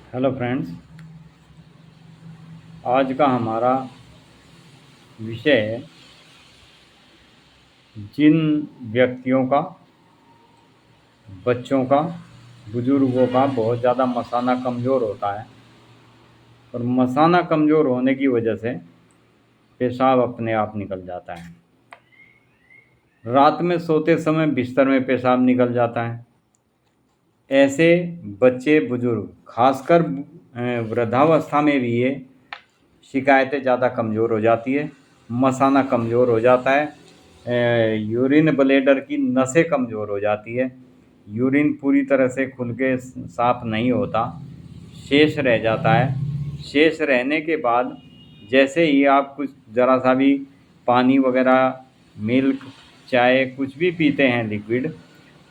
Hello friends. आज का हमारा विषय है जिन व्यक्तियों का, बच्चों का, बुजुर्गों का बहुत ज़्यादा मसाना कमज़ोर होता है और मसाना कमज़ोर होने की वजह से पेशाब अपने आप निकल जाता है। रात में सोते समय बिस्तर में पेशाब निकल जाता है। ऐसे बच्चे, बुजुर्ग, खासकर वृद्धावस्था में भी ये शिकायतें ज़्यादा कमज़ोर हो जाती है। मसाना कमज़ोर हो जाता है, यूरिन ब्लैडर की नसें कमज़ोर हो जाती है, यूरिन पूरी तरह से खुल के साफ नहीं होता, शेष रह जाता है। शेष रहने के बाद जैसे ही आप कुछ ज़रा सा भी पानी वगैरह, मिल्क, चाय कुछ भी पीते हैं लिक्विड,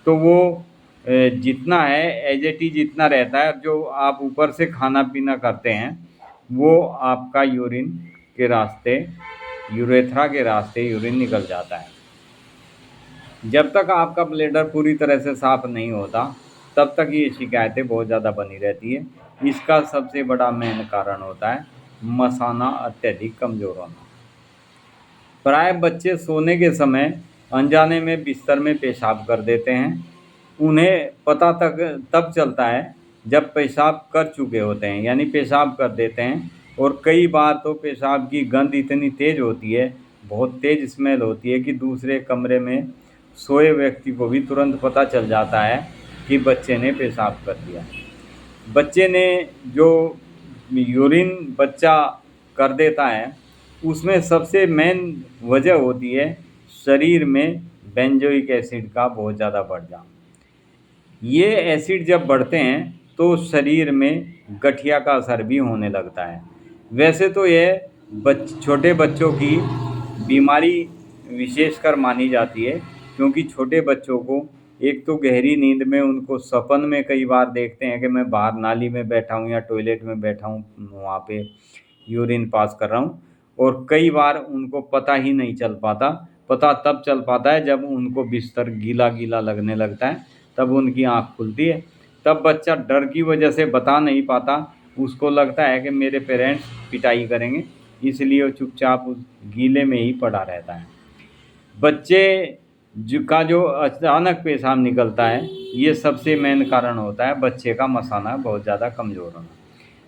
तो वो जितना है एज इट इज जितना रहता है। जो आप ऊपर से खाना पीना करते हैं वो आपका यूरिन के रास्ते, यूरेथ्रा के रास्ते यूरिन निकल जाता है। जब तक आपका ब्लैडर पूरी तरह से साफ नहीं होता तब तक ये शिकायतें बहुत ज़्यादा बनी रहती है। इसका सबसे बड़ा मेन कारण होता है मसाना अत्यधिक कमज़ोर होना। प्राय बच्चे सोने के समय अनजाने में बिस्तर में पेशाब कर देते हैं। उन्हें पता तक तब चलता है जब पेशाब कर चुके होते हैं, यानी पेशाब कर देते हैं। और कई बार तो पेशाब की गंध इतनी तेज़ होती है, बहुत तेज़ स्मेल होती है कि दूसरे कमरे में सोए व्यक्ति को भी तुरंत पता चल जाता है कि बच्चे ने पेशाब कर दिया। बच्चे ने जो यूरिन बच्चा कर देता है उसमें सबसे मेन वजह होती है शरीर में बेंजोइक एसिड का बहुत ज़्यादा बढ़ जाना। ये एसिड जब बढ़ते हैं तो शरीर में गठिया का असर भी होने लगता है। वैसे तो यह छोटे बच्चों की बीमारी विशेषकर मानी जाती है, क्योंकि छोटे बच्चों को एक तो गहरी नींद में उनको सपन में कई बार देखते हैं कि मैं बाहर नाली में बैठा हूँ या टॉयलेट में बैठा हूँ, वहाँ पे यूरिन पास कर रहा हूँ। और कई बार उनको पता ही नहीं चल पाता। पता तब चल पाता है जब उनको बिस्तर गीला गीला लगने लगता है, तब उनकी आँख खुलती है। तब बच्चा डर की वजह से बता नहीं पाता, उसको लगता है कि मेरे पेरेंट्स पिटाई करेंगे, इसलिए वो चुपचाप उस गीले में ही पड़ा रहता है। बच्चे का जो अचानक पेशाब निकलता है, ये सबसे मेन कारण होता है बच्चे का मसाना बहुत ज़्यादा कमज़ोर होना।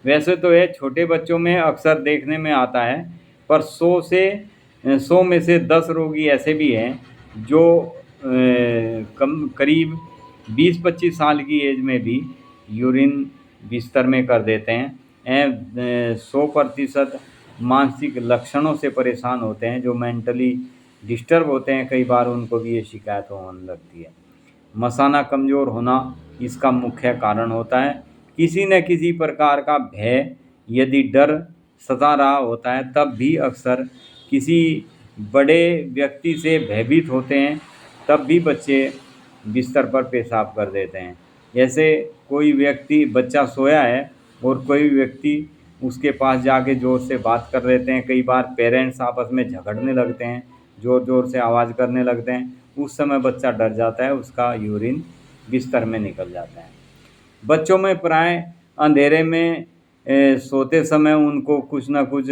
वैसे तो ये छोटे बच्चों में अक्सर देखने में आता है, पर 100 में से 10 रोगी ऐसे भी हैं जो करीब 20-25 साल की एज में भी यूरिन बिस्तर में कर देते हैं। 100% मानसिक लक्षणों से परेशान होते हैं, जो मेंटली डिस्टर्ब होते हैं, कई बार उनको भी ये शिकायत होने लगती है। मसाना कमज़ोर होना इसका मुख्य कारण होता है। किसी न किसी प्रकार का भय, यदि डर सता रहा होता है तब भी अक्सर किसी बड़े व्यक्ति से भयभीत होते हैं, तब भी बच्चे बिस्तर पर पेशाब कर देते हैं। जैसे कोई व्यक्ति, बच्चा सोया है और कोई व्यक्ति उसके पास जाके ज़ोर से बात कर लेते हैं। कई बार पेरेंट्स आपस में झगड़ने लगते हैं, ज़ोर ज़ोर से आवाज़ करने लगते हैं, उस समय बच्चा डर जाता है, उसका यूरिन बिस्तर में निकल जाता है। बच्चों में प्राय अंधेरे में सोते समय उनको कुछ ना कुछ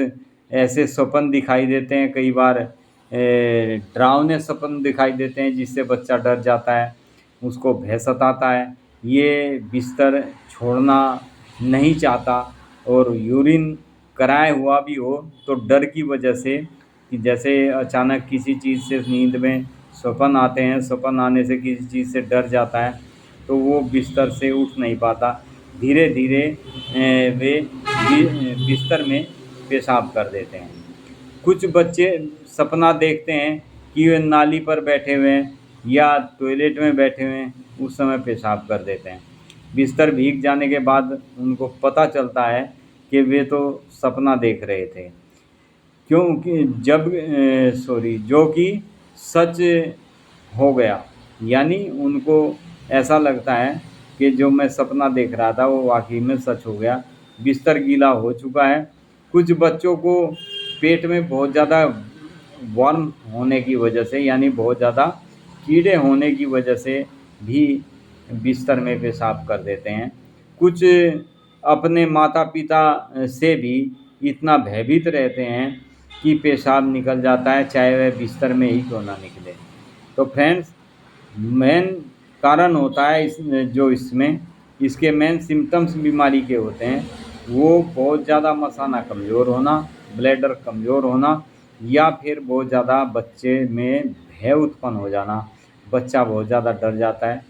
ऐसे सपन दिखाई देते हैं। कई बार डरावने सपन दिखाई देते हैं जिससे बच्चा डर जाता है, उसको भय सताता है, ये बिस्तर छोड़ना नहीं चाहता। और यूरिन कराए हुआ भी हो तो डर की वजह से, कि जैसे अचानक किसी चीज़ से नींद में सपन आते हैं, सपन आने से किसी चीज़ से डर जाता है तो वो बिस्तर से उठ नहीं पाता। धीरे धीरे वे बिस्तर में पेशाब कर देते हैं। कुछ बच्चे सपना देखते हैं कि वे नाली पर बैठे हुए हैं या टॉयलेट में बैठे हुए हैं, उस समय पेशाब कर देते हैं। बिस्तर भीग जाने के बाद उनको पता चलता है कि वे तो सपना देख रहे थे, क्योंकि जो कि सच हो गया। यानी उनको ऐसा लगता है कि जो मैं सपना देख रहा था वो वाकई में सच हो गया, बिस्तर गीला हो चुका है। कुछ बच्चों को पेट में बहुत ज़्यादा वर्म होने की वजह से, यानी बहुत ज़्यादा कीड़े होने की वजह से भी बिस्तर में पेशाब कर देते हैं। कुछ अपने माता पिता से भी इतना भयभीत रहते हैं कि पेशाब निकल जाता है, चाहे वह बिस्तर में ही क्यों ना निकले। तो फ्रेंड्स, मेन कारण होता है इसमें इसके मेन सिम्टम्स बीमारी के होते हैं, वो बहुत ज़्यादा मसाना कमज़ोर होना, ब्लैडर कमज़ोर होना, या फिर बहुत ज़्यादा बच्चे में भय उत्पन्न हो जाना। बच्चा बहुत ज़्यादा डर जाता है,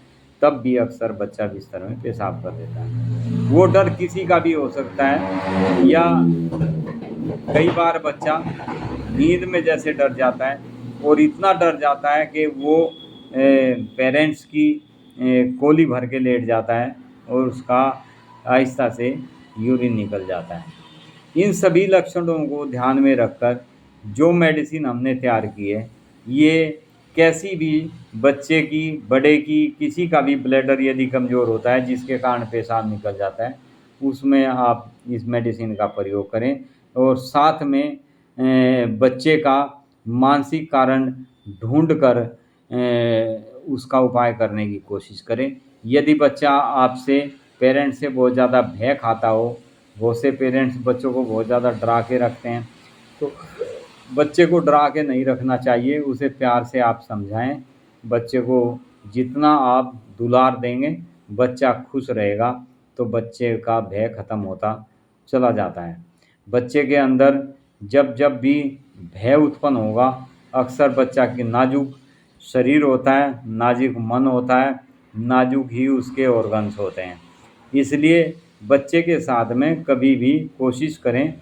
तब भी अक्सर बच्चा बिस्तर में पेशाब कर देता है। वो डर किसी का भी हो सकता है, या कई बार बच्चा नींद में जैसे डर जाता है और इतना डर जाता है कि वो पेरेंट्स की कोली भर के लेट जाता है और उसका आहिस्ता से यूरिन निकल जाता है। इन सभी लक्षणों को ध्यान में रखकर जो मेडिसिन हमने तैयार की है, ये कैसी भी बच्चे की, बड़े की, किसी का भी ब्लैडर यदि कमज़ोर होता है जिसके कारण पेशाब निकल जाता है, उसमें आप इस मेडिसिन का प्रयोग करें। और साथ में बच्चे का मानसिक कारण ढूंढ कर उसका उपाय करने की कोशिश करें। यदि बच्चा आपसे, पेरेंट्स से बहुत ज़्यादा भय खाता हो, बहुत से पेरेंट्स बच्चों को बहुत ज़्यादा डरा के रखते हैं, तो बच्चे को डरा के नहीं रखना चाहिए, उसे प्यार से आप समझाएं। बच्चे को जितना आप दुलार देंगे, बच्चा खुश रहेगा, तो बच्चे का भय ख़त्म होता चला जाता है। बच्चे के अंदर जब जब भी भय उत्पन्न होगा, अक्सर बच्चा की नाजुक शरीर होता है, नाजुक मन होता है, नाजुक ही उसके ऑर्गन्स होते हैं, इसलिए बच्चे के साथ में कभी भी कोशिश करें।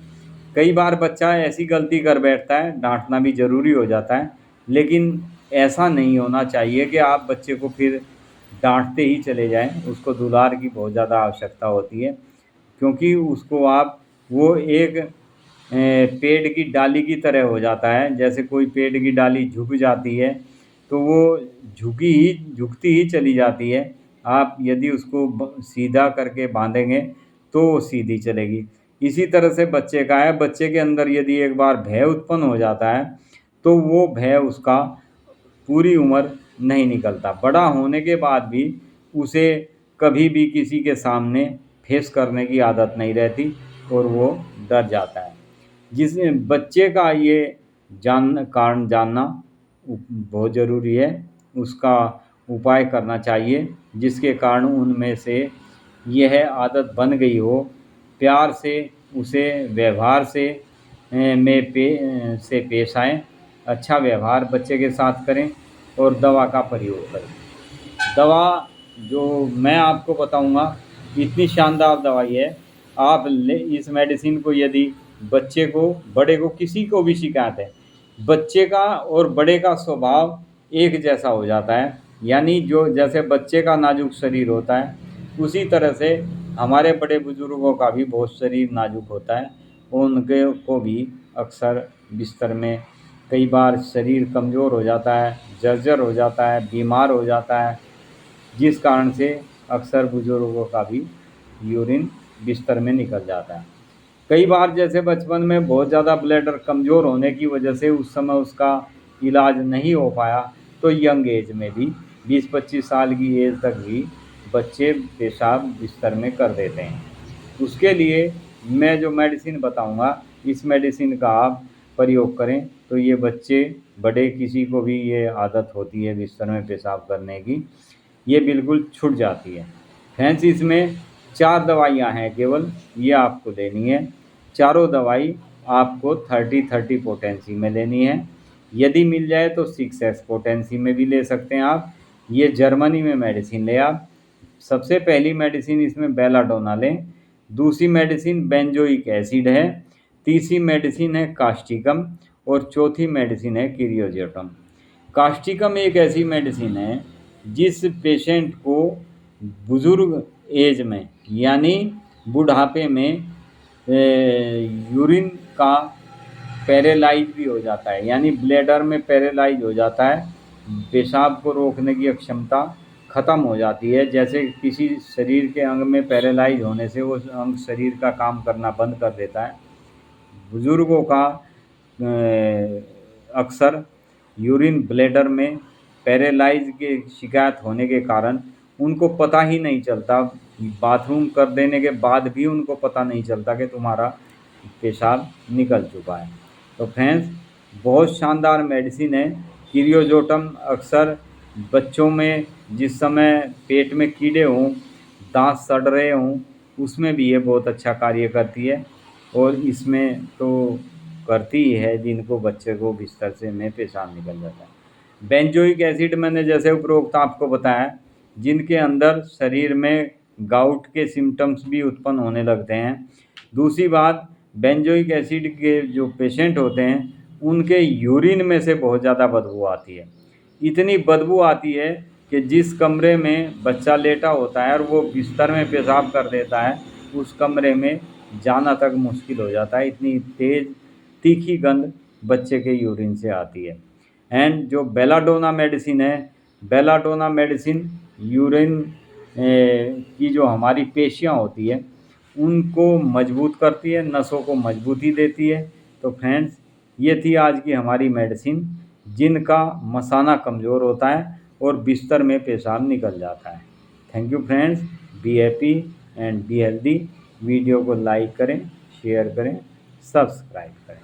कई बार बच्चा ऐसी गलती कर बैठता है, डांटना भी ज़रूरी हो जाता है, लेकिन ऐसा नहीं होना चाहिए कि आप बच्चे को फिर डांटते ही चले जाएं। उसको दुलार की बहुत ज़्यादा आवश्यकता होती है, क्योंकि उसको आप, वो एक पेड़ की डाली की तरह हो जाता है। जैसे कोई पेड़ की डाली झुक जाती है, तो वो झुकती ही चली जाती है। आप यदि उसको सीधा करके बांधेंगे तो वो सीधी चलेगी। इसी तरह से बच्चे का है, बच्चे के अंदर यदि एक बार भय उत्पन्न हो जाता है, तो वो भय उसका पूरी उम्र नहीं निकलता। बड़ा होने के बाद भी उसे कभी भी किसी के सामने फेस करने की आदत नहीं रहती और वो डर जाता है। जिसने बच्चे का ये कारण जानना बहुत ज़रूरी है, उसका उपाय करना चाहिए, जिसके कारण उनमें से यह आदत बन गई हो। प्यार से उसे व्यवहार से से पेश आएँ, अच्छा व्यवहार बच्चे के साथ करें और दवा का प्रयोग करें। दवा जो मैं आपको बताऊंगा, इतनी शानदार दवाई है। आप इस मेडिसिन को, यदि बच्चे को, बड़े को, किसी को भी शिकायत है, बच्चे का और बड़े का स्वभाव एक जैसा हो जाता है। यानी जो जैसे बच्चे का नाजुक शरीर होता है, उसी तरह से हमारे बड़े बुजुर्गों का भी बहुत शरीर नाजुक होता है। उनके को भी अक्सर बिस्तर में कई बार शरीर कमज़ोर हो जाता है, जर्जर हो जाता है, बीमार हो जाता है, जिस कारण से अक्सर बुजुर्गों का भी यूरिन बिस्तर में निकल जाता है। कई बार जैसे बचपन में बहुत ज़्यादा ब्लैडर कमज़ोर होने की वजह से उस समय उसका इलाज नहीं हो पाया, तो यंग एज में भी 20-25 साल की एज तक भी बच्चे पेशाब बिस्तर में कर देते हैं। उसके लिए मैं जो मेडिसिन बताऊंगा, इस मेडिसिन का आप प्रयोग करें, तो ये बच्चे, बड़े, किसी को भी ये आदत होती है बिस्तर में पेशाब करने की, ये बिल्कुल छूट जाती है। फ्रेंड्स, इसमें 4 दवाइयाँ हैं केवल, ये आपको लेनी है। चारों दवाई आपको 30-30 पोटेंसी में लेनी है। यदि मिल जाए तो 6x पोटेंसी में भी ले सकते हैं आप। ये जर्मनी में मेडिसिन ले आप। सबसे पहली मेडिसिन इसमें बेलाडोना लें। दूसरी मेडिसिन बेंजोइक एसिड है। तीसरी मेडिसिन है कास्टिकम और चौथी मेडिसिन है क्रियोजेटम। कास्टिकम एक ऐसी मेडिसिन है जिस पेशेंट को बुज़ुर्ग एज में, यानी बुढ़ापे में, यूरिन का पैरालाइज भी हो जाता है, यानी ब्लैडर में पैरालाइज हो जाता है, पेशाब को रोकने की अक्षमता ख़त्म हो जाती है। जैसे किसी शरीर के अंग में पैरालाइज होने से वो अंग शरीर का काम करना बंद कर देता है। बुज़ुर्गों का अक्सर यूरिन ब्लैडर में पैरालाइज की शिकायत होने के कारण उनको पता ही नहीं चलता, बाथरूम कर देने के बाद भी उनको पता नहीं चलता कि तुम्हारा पेशाब निकल चुका है। तो फ्रेंड्स, बहुत शानदार मेडिसिन है क्रियोजोटम। अक्सर बच्चों में जिस समय पेट में कीड़े हों, दांत सड़ रहे हों, उसमें भी ये बहुत अच्छा कार्य करती है। और इसमें तो करती ही है जिनको बच्चे को बिस्तर से में पेशाब निकल जाता है। बेंजोइक एसिड मैंने जैसे उपरोक्त आपको बताया, जिनके अंदर शरीर में गाउट के सिम्टम्स भी उत्पन्न होने लगते हैं। दूसरी बात, बेंजोइक एसिड के जो पेशेंट होते हैं उनके यूरिन में से बहुत ज़्यादा बदबू आती है। इतनी बदबू आती है कि जिस कमरे में बच्चा लेटा होता है और वो बिस्तर में पेशाब कर देता है, उस कमरे में जाना तक मुश्किल हो जाता है। इतनी तेज़ तीखी गंध बच्चे के यूरिन से आती है। एंड जो बेलाडोना मेडिसिन है, बेलाडोना मेडिसिन यूरिन की जो हमारी पेशियां होती है उनको मजबूत करती है, नसों को मजबूती देती है। तो फ्रेंड्स, ये थी आज की हमारी मेडिसिन जिनका मसाना कमज़ोर होता है और बिस्तर में पेशाब निकल जाता है। Thank you friends, be happy and be healthy. Video को लाइक करें, शेयर करें, सब्सक्राइब करें।